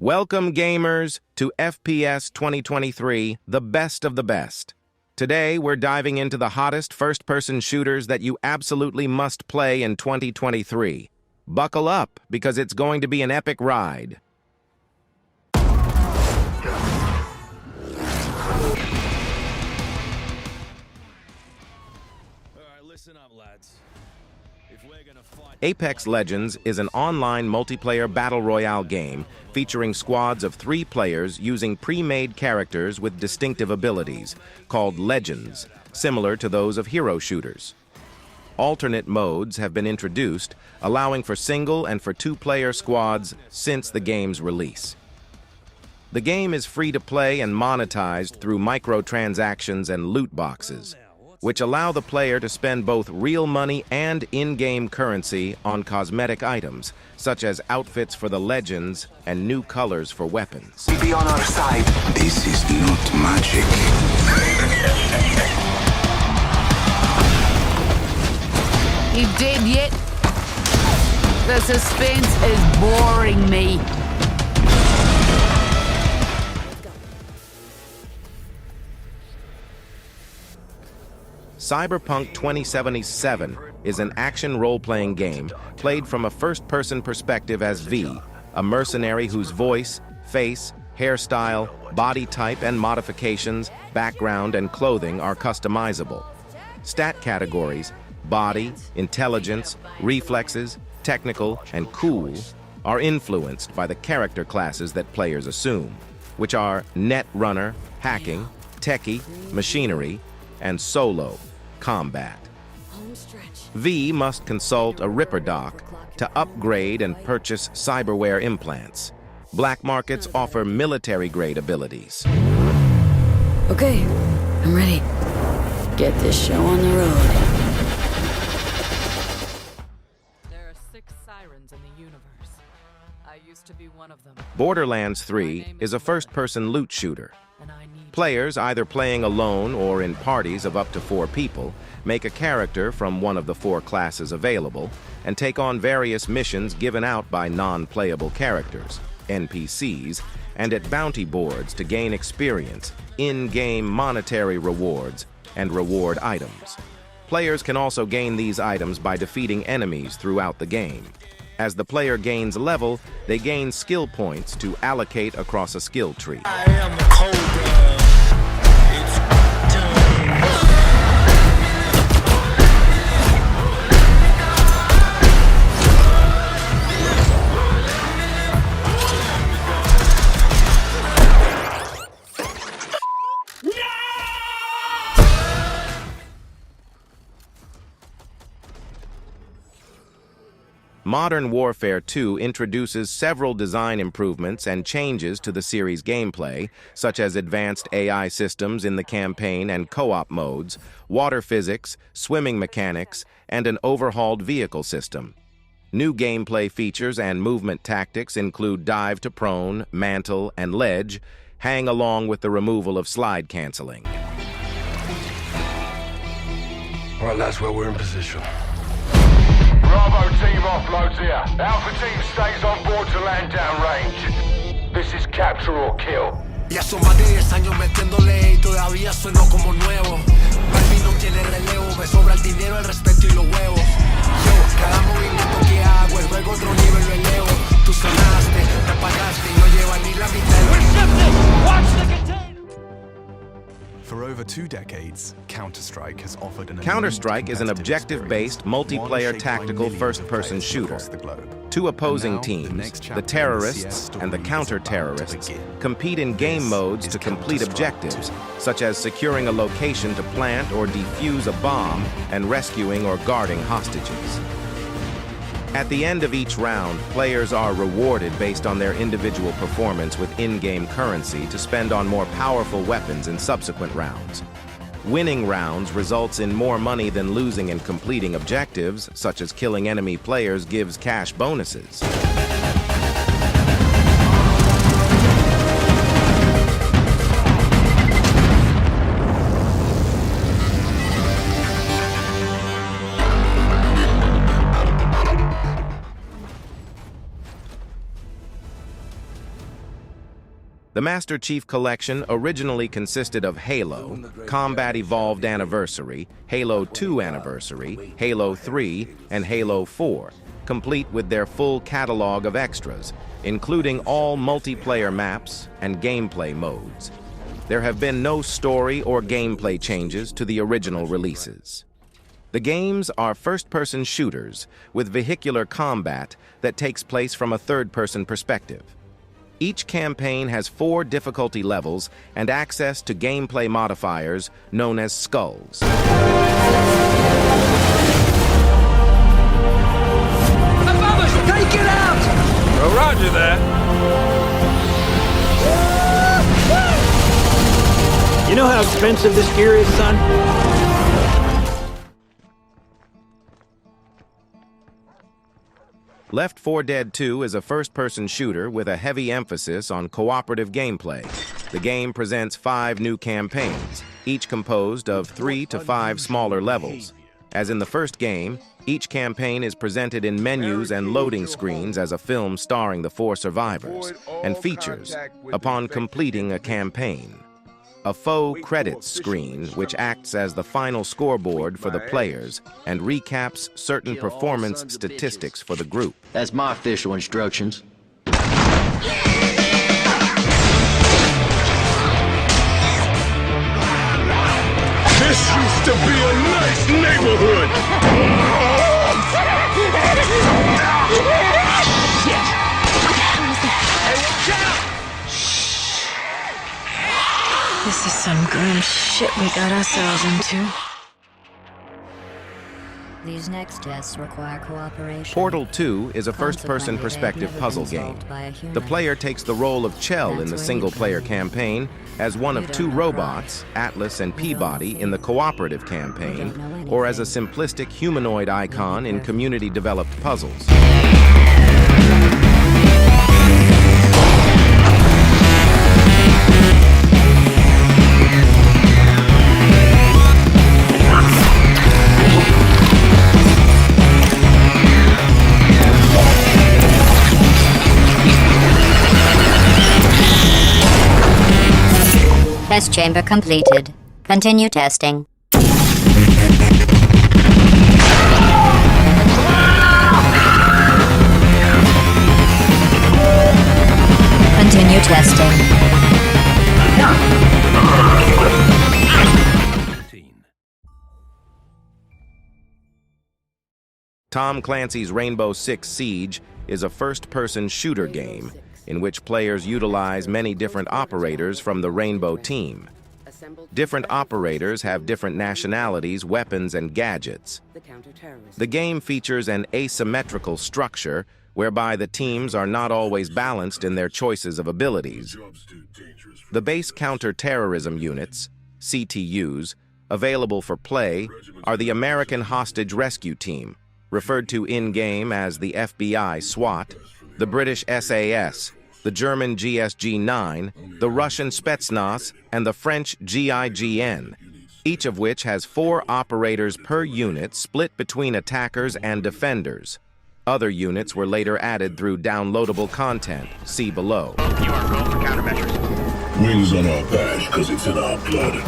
Welcome, gamers, to FPS 2023, the best of the best. Today, we're diving into the hottest first-person shooters that you absolutely must play in 2023. Buckle up, because it's going to be an epic ride. Listen up, lads. Apex Legends is an online multiplayer battle royale game featuring squads of 3 players using pre-made characters with distinctive abilities, called Legends, similar to those of hero shooters. Alternate modes have been introduced, allowing for single and for 2-player squads since the game's release. The game is free to play and monetized through microtransactions and loot boxes, which allow the player to spend both real money and in-game currency on cosmetic items, such as outfits for the Legends and new colors for weapons. Be on our side. This is not magic. You dead yet? The suspense is boring me. Cyberpunk 2077 is an action role-playing game played from a first-person perspective as V, a mercenary whose voice, face, hairstyle, body type and modifications, background and clothing are customizable. Stat categories, body, intelligence, reflexes, technical, and cool are influenced by the character classes that players assume, which are net runner, hacking, techie, machinery, and solo, combat. V must consult a Ripper doc to upgrade and purchase cyberware implants. Black markets offer military-grade abilities. Okay, I'm ready. Get this show on the road. There are 6 sirens in the universe. I used to be one of them. Borderlands 3 is a first-person loot shooter. And I need Players, either playing alone or in parties of up to 4 people, make a character from one of the 4 classes available and take on various missions given out by non-playable characters, NPCs, and at bounty boards to gain experience, in-game monetary rewards, and reward items. Players can also gain these items by defeating enemies throughout the game. As the player gains level, they gain skill points to allocate across a skill tree. I am the Cobra. It's done. Modern Warfare 2 introduces several design improvements and changes to the series' gameplay, such as advanced AI systems in the campaign and co-op modes, water physics, swimming mechanics, and an overhauled vehicle system. New gameplay features and movement tactics include dive to prone, mantle, and ledge, hang along with the removal of slide canceling. All right, that's where we're in position. Bravo team offloads here. Alpha team stays on board to land downrange. This is capture or kill. Ya son más de 10 años metiéndole y todavía sueno como nuevo. Baby no tiene relevo, me sobra el dinero, el respeto y los huevos. Yo, cada movimiento que hago, el juego otro nivel lo elevo. Tú sonaste, me apagaste y no lleva ni la mitad de lo. For over 2 decades, Counter-Strike has offered an Counter-Strike is an objective-based, multiplayer tactical first-person shooter. 2 opposing teams, the terrorists and the counter-terrorists, compete in game modes to complete objectives, such as securing a location to plant or defuse a bomb and rescuing or guarding hostages. At the end of each round, players are rewarded based on their individual performance with in-game currency to spend on more powerful weapons in subsequent rounds. Winning rounds results in more money than losing and completing objectives, such as killing enemy players gives cash bonuses. The Master Chief Collection originally consisted of Halo, Combat Evolved Anniversary, Halo 2 Anniversary, Halo 3, and Halo 4, complete with their full catalog of extras, including all multiplayer maps and gameplay modes. There have been no story or gameplay changes to the original releases. The games are first-person shooters with vehicular combat that takes place from a third-person perspective. Each campaign has 4 difficulty levels and access to gameplay modifiers known as skulls. Above us! Take it out! Well, roger that. You know how expensive this gear is, son? Left 4 Dead 2 is a first-person shooter with a heavy emphasis on cooperative gameplay. The game presents 5 new campaigns, each composed of 3 to 5 smaller levels. As in the first game, each campaign is presented in menus and loading screens as a film starring the 4 survivors, and features, upon completing a campaign, a faux credits screen which acts as the final scoreboard for the players and recaps certain performance statistics for the group. That's my official instructions. This used to be a nice neighborhood. This is some grim shit we got ourselves into. These next tests require cooperation. Portal 2 is a first-person perspective puzzle game. The player takes the role of Chell in the single-player campaign as one of 2 robots, Atlas and Peabody, in the cooperative campaign, or as a simplistic humanoid icon in community-developed puzzles. Test chamber completed. Continue testing. Continue testing. Tom Clancy's Rainbow Six Siege is a first-person shooter game in which players utilize many different operators from the Rainbow team. Different operators have different nationalities, weapons, and gadgets. The game features an asymmetrical structure whereby the teams are not always balanced in their choices of abilities. The base counter-terrorism units, CTUs, available for play are the American Hostage Rescue Team, referred to in-game as the FBI SWAT, the British SAS, the German GSG-9, the Russian Spetsnaz, and the French GIGN, each of which has 4 operators per unit split between attackers and defenders. Other units were later added through downloadable content. See below. You are going for countermeasures. Wings on our badge because it's in our blood.